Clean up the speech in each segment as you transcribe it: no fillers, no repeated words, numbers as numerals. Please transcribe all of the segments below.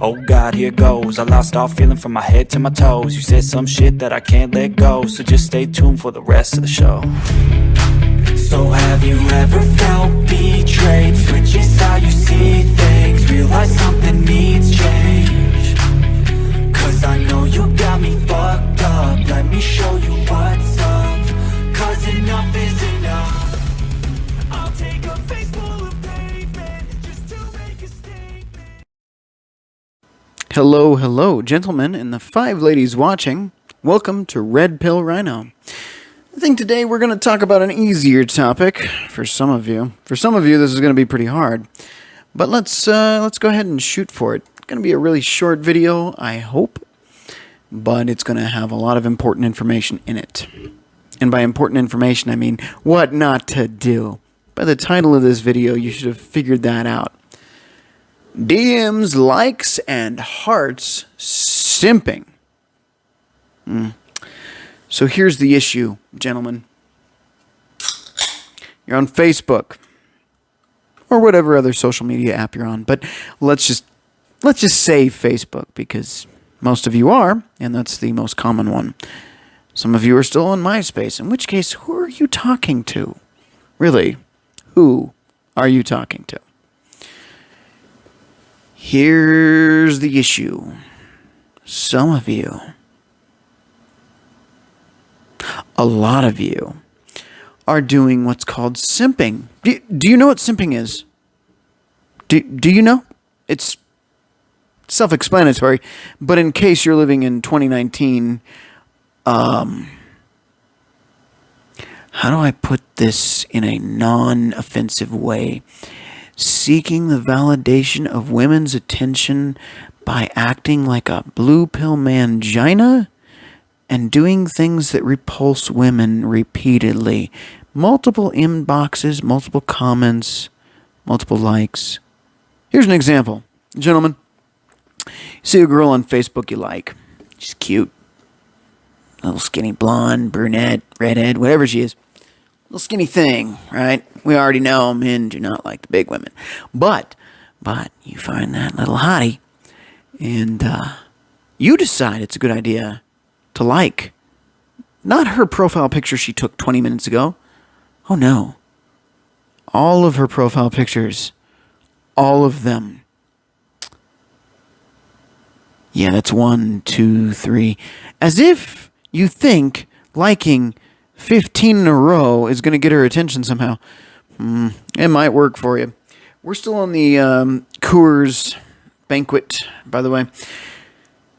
Oh God, here goes. I lost all feeling from my head to my toes. You said some shit that I can't let go, so just stay tuned for the rest of the show. So have you ever felt betrayed? Switches how you see things, realize something needs change. Cause I know you got me fucked up. Let me show you what's up. Cause enough is enough. I'll take a face full of pavement just to make a statement. Hello, gentlemen, and the 5 ladies watching. Welcome to Red Pill Rhino. I think today we're going to talk about an easier topic for some of you. For some of you, this is going to be pretty hard. But let's go ahead and shoot for it. It's going to be a really short video, I hope. But it's going to have a lot of important information in it. And by important information, I mean what not to do. By the title of this video, you should have figured that out. DMs, likes, and hearts simping. So here's the issue, gentlemen. You're on Facebook or whatever other social media app you're on, but let's just say Facebook because most of you are, and that's the most common one. Some of you are still on MySpace, in which case, who are you talking to? Really, who are you talking to? Here's the issue. Some of you, a lot of you, are doing what's called simping. Do you know what simping is? Do you know? It's self-explanatory, but in case you're living in 2019, how do I put this in a non-offensive way? Seeking the validation of women's attention by acting like a blue pill mangina and doing things that repulse women repeatedly. Multiple inboxes, multiple comments, multiple likes. Here's an example. Gentlemen, you see a girl on Facebook you like. She's cute. Little skinny blonde, brunette, redhead, whatever she is. Little skinny thing, right? We already know men do not like the big women. But you find that little hottie, and you decide it's a good idea to like. Not her profile picture she took 20 minutes ago. Oh no. All of her profile pictures. All of them. Yeah, that's 1, 2, 3. As if you think liking 15 in a row is going to get her attention somehow. It might work for you. We're still on the Coors banquet, by the way.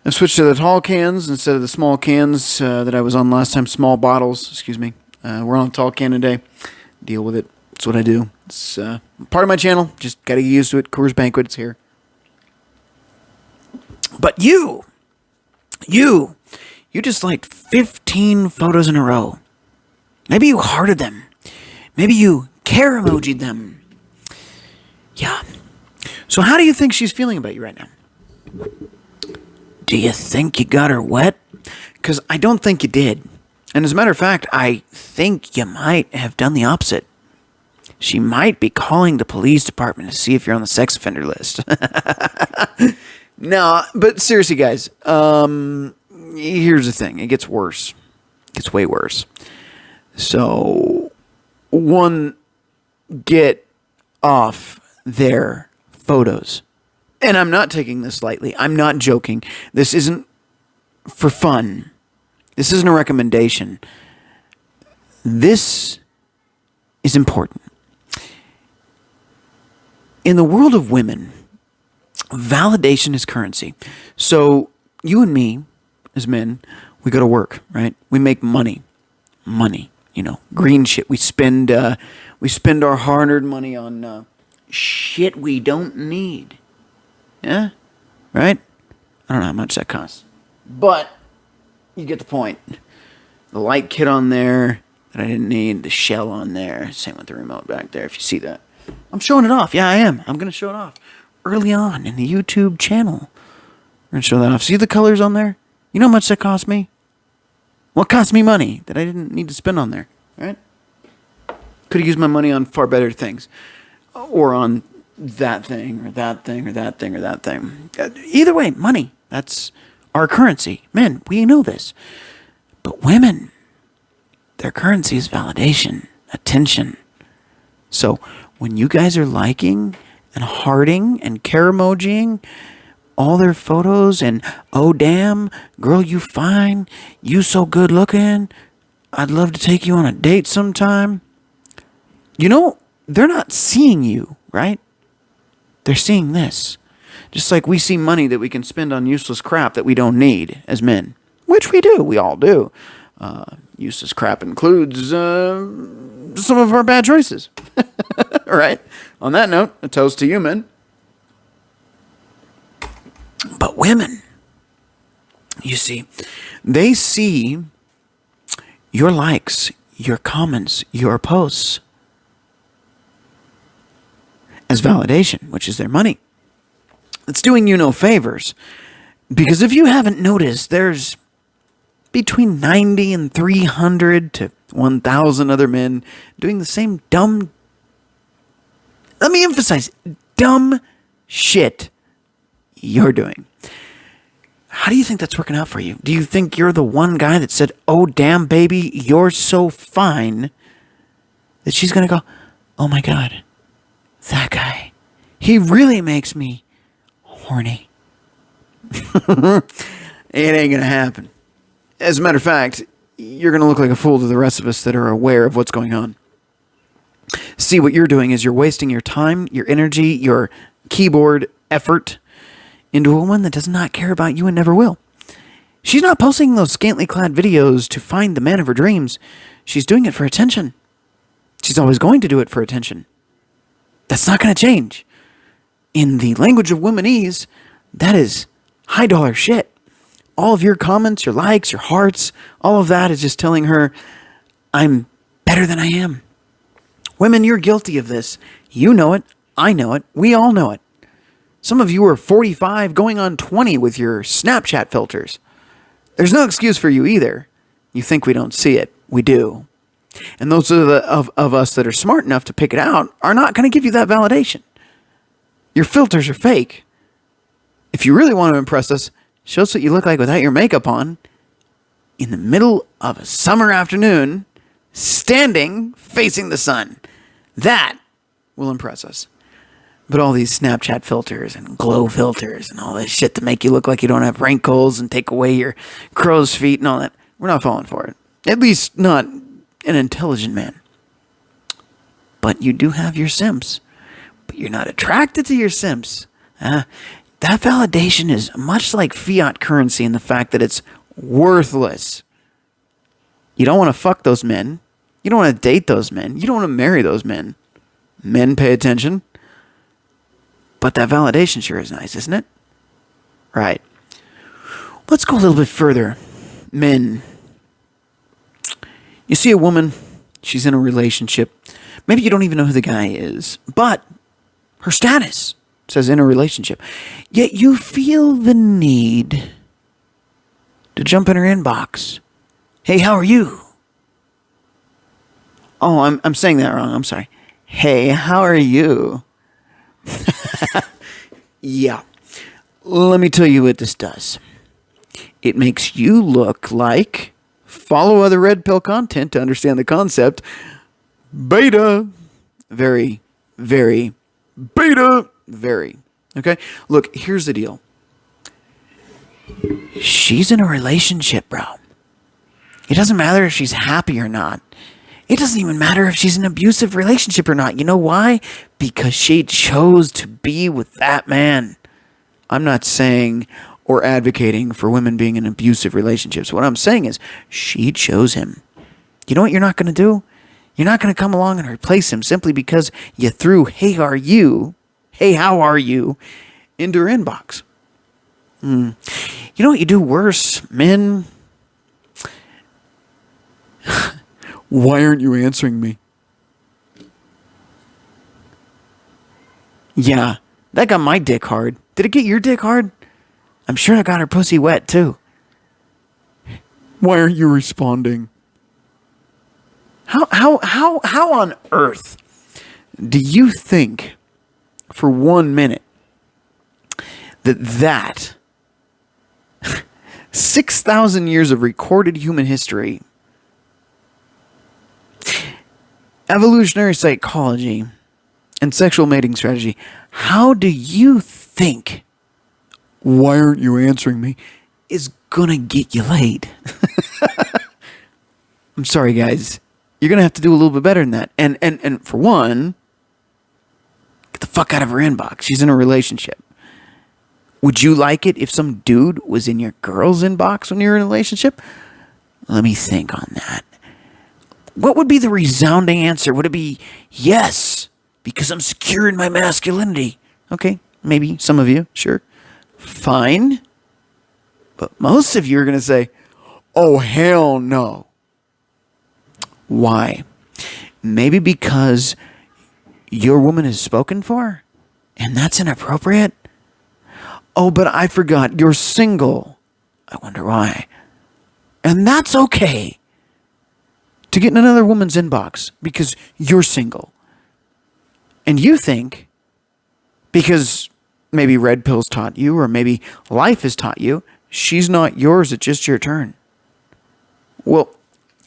I switched to the tall cans instead of the small cans that I was on last time. Small bottles, excuse me. We're on a tall can today. Deal with it. That's what I do. It's part of my channel. Just got to get used to it. Coors banquet, it's here. But you just liked 15 photos in a row. Maybe you hearted them. Maybe you care emoji'd them. Yeah. So how do you think she's feeling about you right now? Do you think you got her wet? Because I don't think you did. And as a matter of fact, I think you might have done the opposite. She might be calling the police department to see if you're on the sex offender list. No, but seriously, guys, here's the thing. It gets worse. It gets way worse. So, one, get off their photos. And I'm not taking this lightly. I'm not joking. This isn't for fun. This isn't a recommendation. This is important. In the world of women, validation is currency. So, you and me, as men, we go to work, right? We make money. Money. You know, green shit. We spend our hard-earned money on shit we don't need. Yeah? Right? I don't know how much that costs. But you get the point. The light kit on there that I didn't need. The shell on there. Same with the remote back there, if you see that. I'm showing it off. Yeah, I am. I'm going to show it off. Early on in the YouTube channel. We're going to show that off. See the colors on there? You know how much that cost me? What cost me money that I didn't need to spend on there, right? Could have used my money on far better things. Or on that thing or that thing or that thing or that thing. Either way, money. That's our currency. Men, we know this. But women, their currency is validation, attention. So when you guys are liking and hearting and care emojiing all their photos and, oh damn, girl, you fine, you so good looking, I'd love to take you on a date sometime. You know, they're not seeing you, right? They're seeing this. Just like we see money that we can spend on useless crap that we don't need as men. Which we do. We all do. Useless crap includes some of our bad choices. Right? On that note, a toast to you, men. But women, you see, they see your likes, your comments, your posts as validation, which is their money. It's doing you no favors. Because if you haven't noticed, there's between 90 and 300 to 1,000 other men doing the same dumb, let me emphasize, dumb shit you're doing. How do you think that's working out for you? Do you think you're the one guy that said, oh, damn, baby, you're so fine, that she's going to go, oh, my God, that guy, he really makes me horny. It ain't going to happen. As a matter of fact, you're going to look like a fool to the rest of us that are aware of what's going on. See, what you're doing is you're wasting your time, your energy, your keyboard effort into a woman that does not care about you and never will. She's not posting those scantily clad videos to find the man of her dreams. She's doing it for attention. She's always going to do it for attention. That's not going to change. In the language of womanese, that is high dollar shit. All of your comments, your likes, your hearts, all of that is just telling her, I'm better than I am. Women, you're guilty of this. You know it. I know it. We all know it. Some of you are 45 going on 20 with your Snapchat filters. There's no excuse for you either. You think we don't see it. We do. And those of us that are smart enough to pick it out are not going to give you that validation. Your filters are fake. If you really want to impress us, show us what you look like without your makeup on in the middle of a summer afternoon, standing facing the sun. That will impress us. But all these Snapchat filters and glow filters and all this shit to make you look like you don't have wrinkles and take away your crow's feet and all that, we're not falling for it. At least not an intelligent man. But you do have your simps. But you're not attracted to your simps. That validation is much like fiat currency in the fact that it's worthless. You don't want to fuck those men. You don't want to date those men. You don't want to marry those men. Men, pay attention. But that validation sure is nice, isn't it? Right. Let's go a little bit further. Men. You see a woman, she's in a relationship. Maybe you don't even know who the guy is, but her status says in a relationship. Yet you feel the need to jump in her inbox. Hey, how are you? Oh, I'm saying that wrong. I'm sorry. Hey, how are you? Yeah. Let me tell you what this does. It makes you look like, follow other red pill content to understand the concept, beta. Very, very, beta. Very. Okay? Look, here's the deal. She's in a relationship, bro. It doesn't matter if she's happy or not. It doesn't even matter if she's in an abusive relationship or not. You know why? Because she chose to be with that man. I'm not saying or advocating for women being in abusive relationships. What I'm saying is she chose him. You know what you're not going to do? You're not going to come along and replace him simply because you threw, hey, are you? Hey, how are you? Into her inbox. You know what you do worse, men? Why aren't you answering me? Yeah, that got my dick hard. Did it get your dick hard? I'm sure I got her pussy wet too. Why aren't you responding? How on earth do you think for 1 minute that 6,000 years of recorded human history, evolutionary psychology, and sexual mating strategy, how do you think "why aren't you answering me" is gonna get you laid? I'm sorry, guys. You're gonna have to do a little bit better than that. And for one, get the fuck out of her inbox. She's in a relationship. Would you like it if some dude was in your girl's inbox when you're in a relationship? Let me think on that. What would be the resounding answer? Would it be yes, because I'm secure in my masculinity? Okay, maybe some of you, sure. Fine. But most of you are going to say, oh, hell no. Why? Maybe because your woman is spoken for, and that's inappropriate. Oh, but I forgot, you're single. I wonder why. And that's okay to get in another woman's inbox because you're single. And you think, because maybe red pills taught you, or maybe life has taught you, she's not yours, it's just your turn. Well,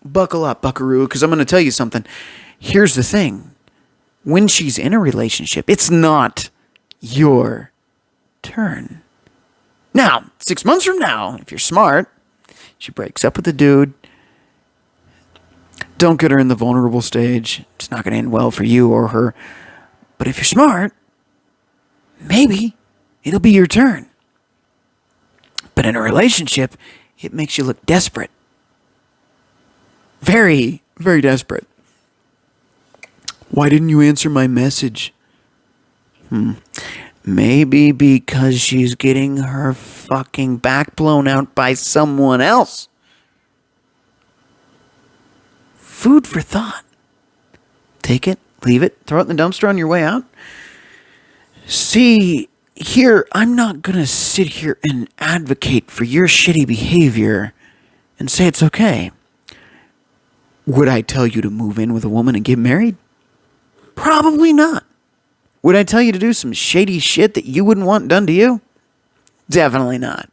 buckle up, buckaroo, because I'm going to tell you something. Here's the thing. When she's in a relationship, it's not your turn. Now, 6 months from now, if you're smart, she breaks up with the dude. Don't get her in the vulnerable stage. It's not going to end well for you or her. But if you're smart, maybe it'll be your turn. But in a relationship, it makes you look desperate. Very, very desperate. Why didn't you answer my message? Maybe because she's getting her fucking back blown out by someone else. Food for thought. Take it, leave it, throw it in the dumpster on your way out. See, here, I'm not going to sit here and advocate for your shitty behavior and say it's okay. Would I tell you to move in with a woman and get married? Probably not. Would I tell you to do some shady shit that you wouldn't want done to you? Definitely not.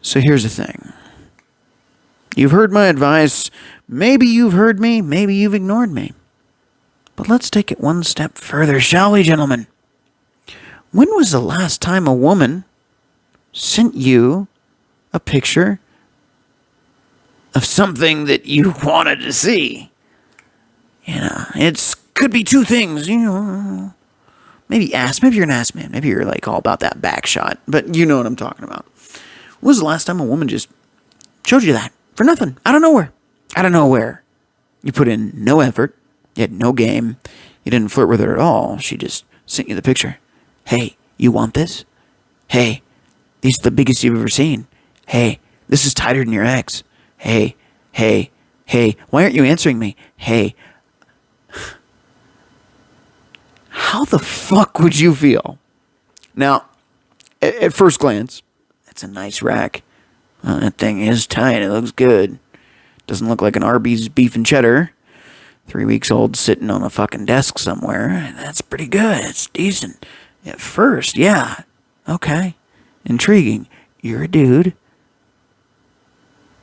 So here's the thing. You've heard my advice. Maybe you've heard me. Maybe you've ignored me. But let's take it one step further, shall we, gentlemen? When was the last time a woman sent you a picture of something that you wanted to see? You know, it could be two things, you know. Maybe you're an ass man. Maybe you're like all about that back shot. But you know what I'm talking about. When was the last time a woman just showed you that? For nothing. Out of nowhere. Out of nowhere. You put in no effort. You had no game. You didn't flirt with her at all. She just sent you the picture. Hey, you want this? Hey, these are the biggest you've ever seen. Hey, this is tighter than your ex. Hey, why aren't you answering me? Hey. How the fuck would you feel? Now, at first glance, that's a nice rack. Well, that thing is tight. It looks good. Doesn't look like an Arby's beef and cheddar. 3 weeks old sitting on a fucking desk somewhere. That's pretty good. It's decent. At first, yeah. Okay. Intriguing. You're a dude.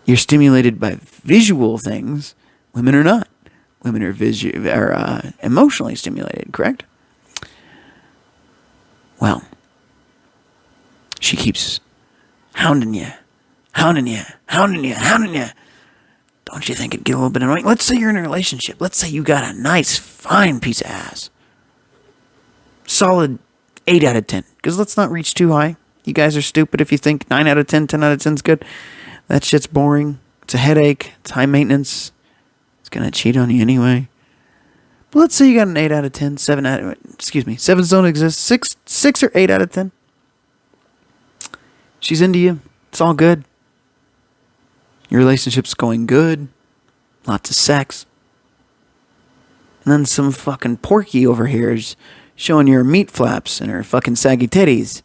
You're stimulated by visual things. Women are not. Women are emotionally stimulated, correct? Well, she keeps hounding you. Don't you think it'd get a little bit annoying? Let's say you're in a relationship. Let's say you got a nice, fine piece of ass. Solid 8 out of 10. Because let's not reach too high. You guys are stupid if you think 9 out of 10, 10 out of 10 is good. That shit's boring. It's a headache. It's high maintenance. It's going to cheat on you anyway. But let's say you got an 8 out of 10, 7 don't exist. 6 or 8 out of 10. She's into you. It's all good. Your relationship's going good. Lots of sex. And then some fucking porky over here is showing you her meat flaps and her fucking saggy titties.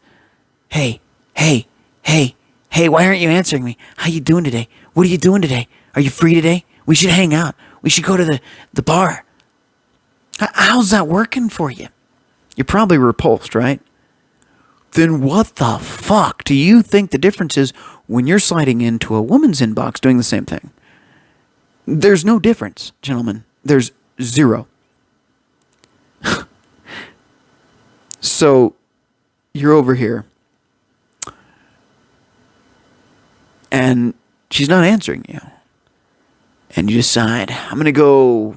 Hey, why aren't you answering me? How you doing today? What are you doing today? Are you free today? We should hang out. We should go to the bar. How's that working for you? You're probably repulsed, right? Then what the fuck do you think the difference is when you're sliding into a woman's inbox doing the same thing? There's no difference, gentlemen. There's zero. So you're over here and she's not answering you. And you decide, I'm going to go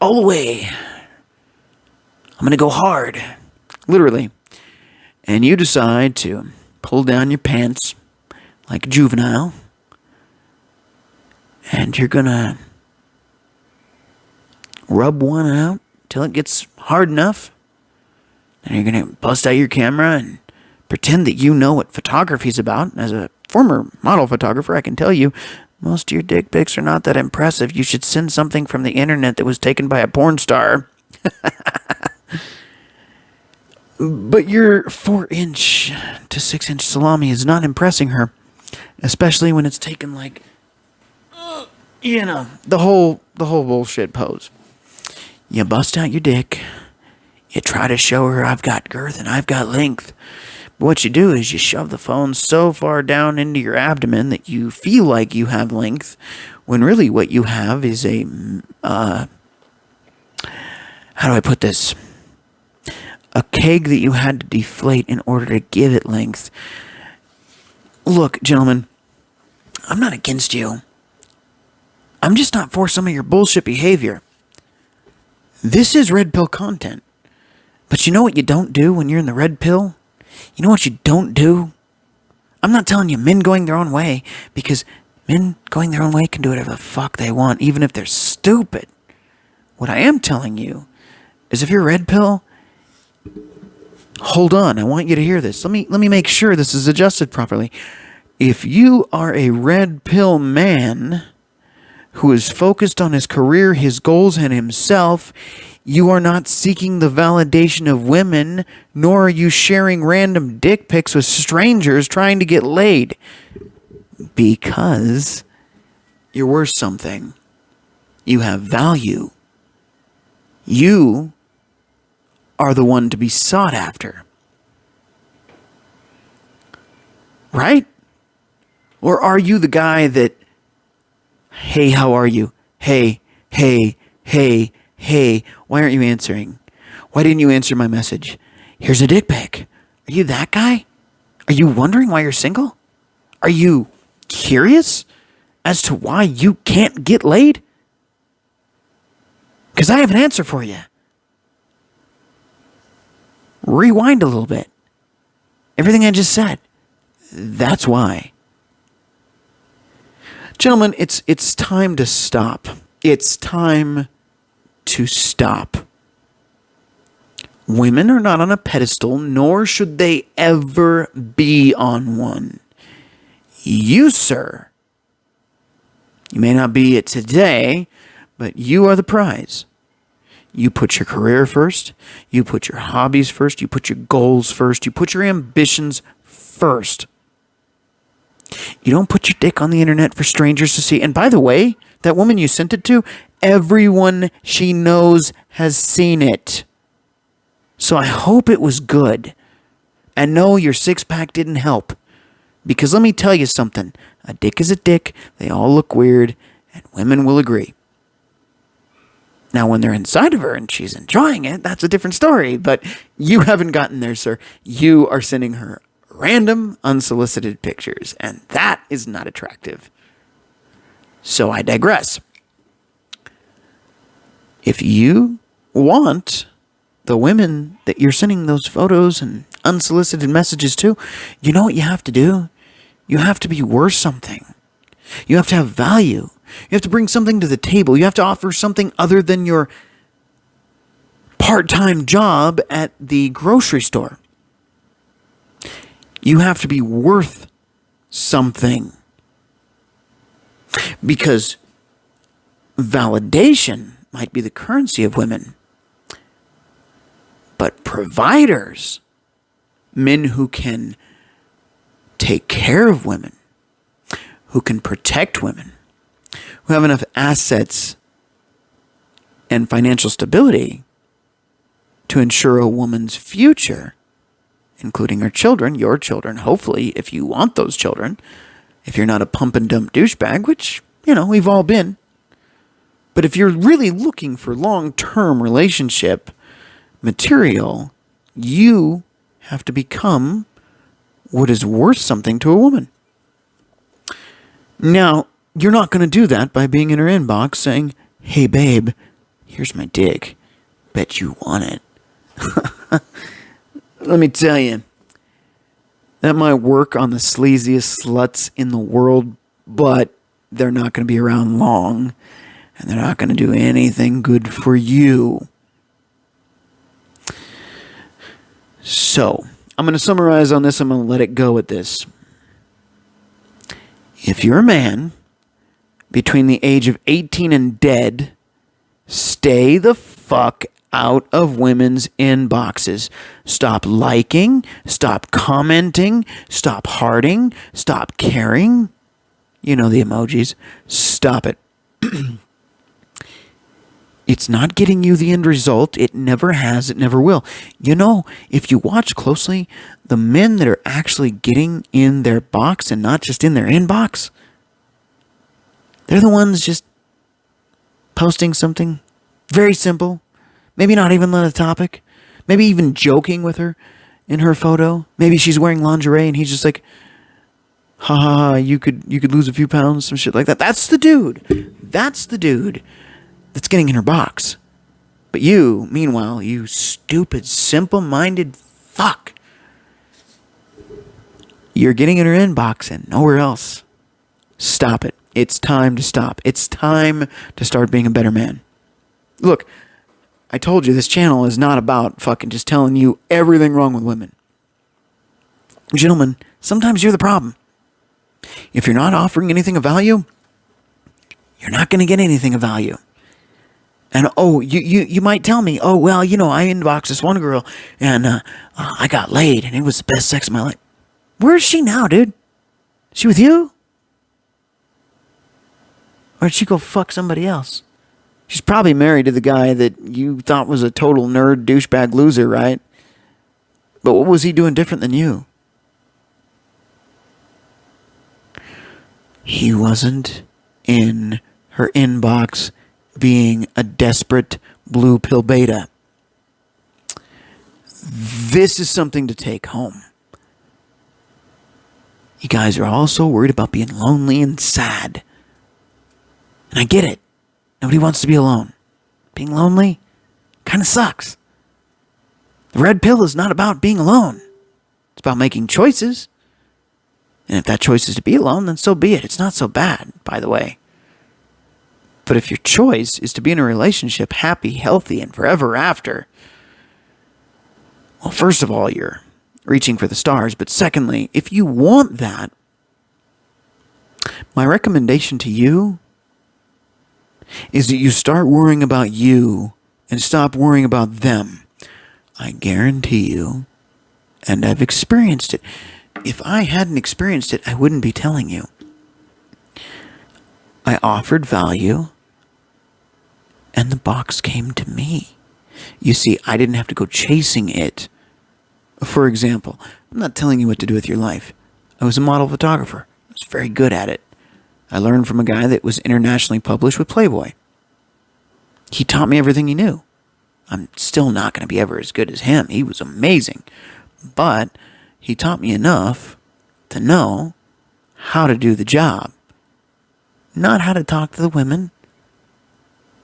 all the way. I'm going to go hard. Literally. And you decide to pull down your pants like a juvenile. And you're going to rub one out till it gets hard enough. And you're going to bust out your camera and pretend that you know what photography's about. As a former model photographer, I can tell you, most of your dick pics are not that impressive. You should send something from the internet that was taken by a porn star. But your 4-inch to 6-inch salami is not impressing her. Especially when it's taken like, the whole bullshit pose. You bust out your dick. You try to show her I've got girth and I've got length. But what you do is you shove the phone so far down into your abdomen that you feel like you have length, when really what you have is a, how do I put this? A keg that you had to deflate in order to give it length. Look, gentlemen, I'm not against you. I'm just not for some of your bullshit behavior. This is red pill content. But you know what you don't do when you're in the red pill? You know what you don't do? I'm not telling you men going their own way, because men going their own way can do whatever the fuck they want, even if they're stupid. What I am telling you is if you're red pill, hold on, I want you to hear this. Let me make sure this is adjusted properly. If you are a red pill man who is focused on his career, his goals, and himself, you are not seeking the validation of women, nor are you sharing random dick pics with strangers trying to get laid. Because you're worth something. You have value. You are the one to be sought after. Right? Or are you the guy that, hey, how are you? Hey, hey, hey, hey, why aren't you answering? Why didn't you answer my message? Here's a dick pic. Are you that guy? Are you wondering why you're single? Are you curious as to why you can't get laid? Because I have an answer for you. Rewind a little bit. Everything I just said. That's why. Gentlemen, it's time to stop. It's time to stop. Women are not on a pedestal, nor should they ever be on one. You, sir, you may not be it today, but you are the prize. You put your career first. You put your hobbies first. You put your goals first. You put your ambitions first. You don't put your dick on the internet for strangers to see. And by the way, that woman you sent it to, everyone she knows has seen it. So I hope it was good. And no, your six-pack didn't help. Because let me tell you something. A dick is a dick. They all look weird. And women will agree. Now, when they're inside of her and she's enjoying it, that's a different story. But you haven't gotten there, sir. You are sending her random, unsolicited pictures. And that is not attractive. So I digress. If you want the women that you're sending those photos and unsolicited messages to, you know what you have to do? You have to be worth something. You have to have value. You have to bring something to the table. You have to offer something other than your part-time job at the grocery store. You have to be worth something. Because validation might be the currency of women. But providers, men who can take care of women, who can protect women, who have enough assets and financial stability to ensure a woman's future, including her children, your children, hopefully, if you want those children, if you're not a pump and dump douchebag, which, we've all been. But if you're really looking for long-term relationship material, you have to become what is worth something to a woman. Now, you're not going to do that by being in her inbox saying, "Hey, babe, here's my dick. Bet you want it." Let me tell you, that might work on the sleaziest sluts in the world, but they're not going to be around long, and they're not going to do anything good for you. So, I'm going to summarize on this. I'm going to let it go at this. If you're a man between the age of 18 and dead, stay the fuck out of women's inboxes. Stop liking, stop commenting, stop hearting, stop caring. You know the emojis. Stop it. It's not getting you the end result. It never has. It never will. If you watch closely, the men that are actually getting in their box and not just in their inbox, they're the ones just posting something very simple. Maybe not even on a topic. Maybe even joking with her in her photo. Maybe she's wearing lingerie and he's just like, "Ha ha ha, you could lose a few pounds," some shit like that. That's the dude. That's the dude that's getting in her box. But you, meanwhile, you stupid, simple-minded fuck, you're getting in her inbox and nowhere else. Stop it. It's time to stop. It's time to start being a better man. Look, I told you this channel is not about fucking just telling you everything wrong with women. Gentlemen, sometimes you're the problem. If you're not offering anything of value, you're not going to get anything of value. And you might tell me, "Oh, well, I inboxed this one girl and I got laid and it was the best sex of my life." Where is she now, dude? She with you? Or did she go fuck somebody else? She's probably married to the guy that you thought was a total nerd, douchebag loser, right? But what was he doing different than you? He wasn't in her inbox being a desperate blue pill beta. This is something to take home. You guys are all so worried about being lonely and sad. And I get it. Nobody wants to be alone. Being lonely kind of sucks. The red pill is not about being alone. It's about making choices. And if that choice is to be alone, then so be it. It's not so bad, by the way. But if your choice is to be in a relationship, happy, healthy, and forever after, well, first of all, you're reaching for the stars. But secondly, if you want that, my recommendation to you is that you start worrying about you and stop worrying about them. I guarantee you, and I've experienced it. If I hadn't experienced it, I wouldn't be telling you. I offered value, and the box came to me. You see, I didn't have to go chasing it. For example, I'm not telling you what to do with your life. I was a model photographer. I was very good at it. I learned from a guy that was internationally published with Playboy. He taught me everything he knew. I'm still not going to be ever as good as him. He was amazing. But he taught me enough to know how to do the job. Not how to talk to the women.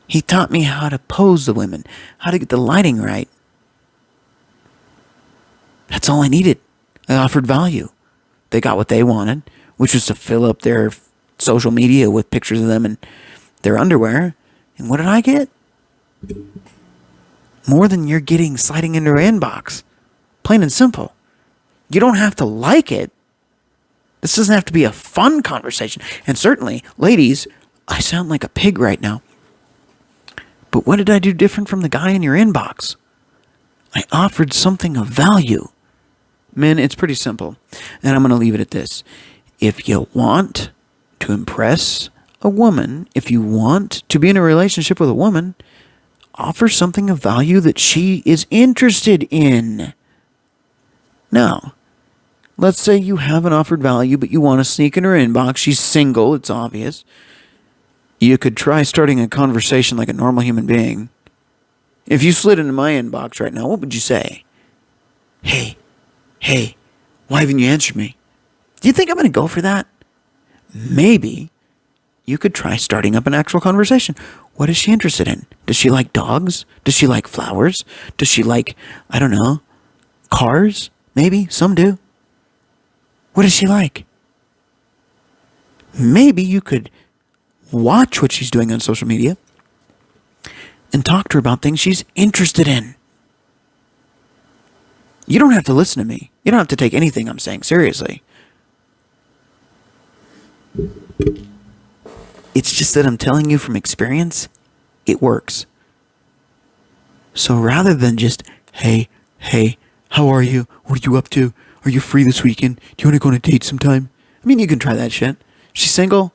He taught me how to pose the women, how to get the lighting right. That's all I needed. I offered value. They got what they wanted, which was to fill up their social media with pictures of them in their underwear. And what did I get? More than you're getting sliding into her inbox. Plain and simple. You don't have to like it. This doesn't have to be a fun conversation. And certainly, ladies, I sound like a pig right now. But what did I do different from the guy in your inbox? I offered something of value. Men, it's pretty simple. And I'm going to leave it at this. If you want to impress a woman, if you want to be in a relationship with a woman, offer something of value that she is interested in. Now, let's say you haven't offered value, but you want to sneak in her inbox. She's single, it's obvious. You could try starting a conversation like a normal human being. If you slid into my inbox right now, what would you say? Hey, why haven't you answered me? Do you think I'm going to go for that? Maybe you could try starting up an actual conversation. What is she interested in? Does she like dogs? Does she like flowers? Does she like, I don't know, cars? Maybe. Some do. What does she like? Maybe you could watch what she's doing on social media and talk to her about things she's interested in. You don't have to listen to me. You don't have to take anything I'm saying seriously. It's just that I'm telling you from experience, it works. So rather than just, hey, how are you? What are you up to? Are you free this weekend? Do you want to go on a date sometime? I mean, you can try that shit. She's single.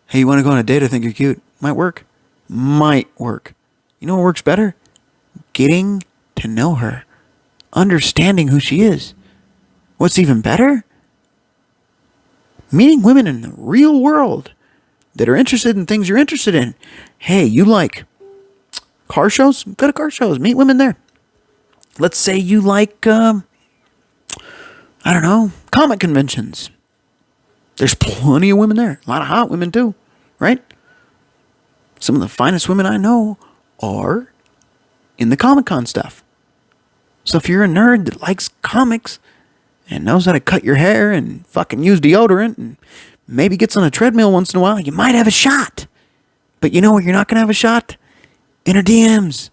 Hey, you want to go on a date? I think you're cute. Might work. You know what works better? Getting to know her. Understanding who she is. What's even better? Meeting women in the real world that are interested in things you're interested in. Hey, you like car shows? Go to car shows. Meet women there. Let's say you like, I don't know, comic conventions. There's plenty of women there. A lot of hot women too, right? Some of the finest women I know are in the Comic-Con stuff. So if you're a nerd that likes comics and knows how to cut your hair and fucking use deodorant and maybe gets on a treadmill once in a while, you might have a shot. But you know where you're not going to have a shot? In her DMs.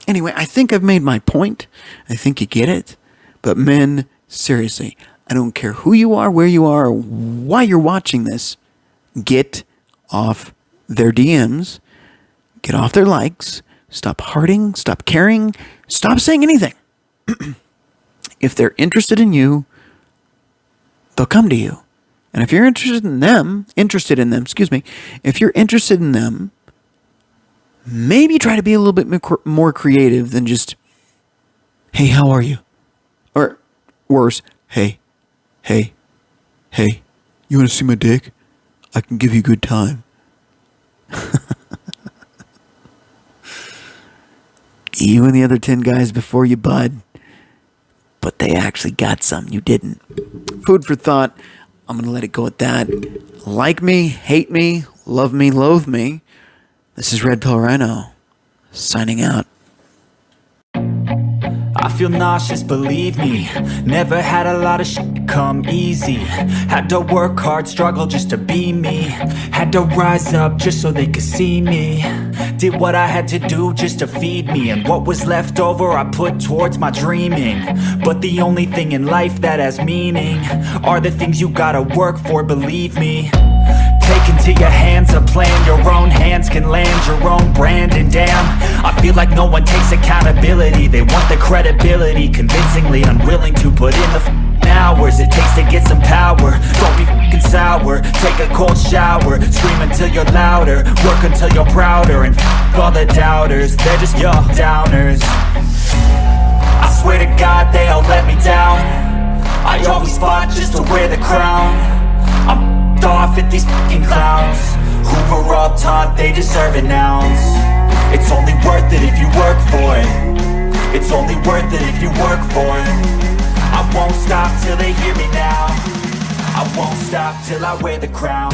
Anyway, I think I've made my point. I think you get it. But men, seriously, I don't care who you are, where you are, or why you're watching this. Get off their DMs. Get off their likes. Stop hearting. Stop caring. Stop saying anything. If they're interested in you, they'll come to you. And if you're interested in them, if you're interested in them, maybe try to be a little bit more creative than just, hey, how are you? Or worse, hey, you want to see my dick? I can give you a good time. You and the other 10 guys before you, bud. But they actually got some. You didn't. Food for thought. I'm going to let it go at that. Like me, hate me, love me, loathe me. This is Red Pill Rhino. Signing out. I feel nauseous, believe me. Never had a lot of shit come easy. Had to work hard, struggle just to be me. Had to rise up just so they could see me. Did what I had to do just to feed me. And what was left over I put towards my dreaming. But the only thing in life that has meaning are the things you gotta work for, believe me. Take into your hands a plan. Your own hands can land your own brand. And damn, I feel like no one takes accountability. They want the credibility, convincingly unwilling to put in the hours it takes to get some power. Don't be fucking sour. Take a cold shower. Scream until you're louder. Work until you're prouder. And all the doubters, they're just your downers. I swear to God they all let me down. I always fought just to wear the crown. I'm off at these fucking clowns who were all taught they deserve an ounce. It's only worth it if you work for it. It's only worth it if you work for it. I won't stop till they hear me now. I won't stop till I wear the crown.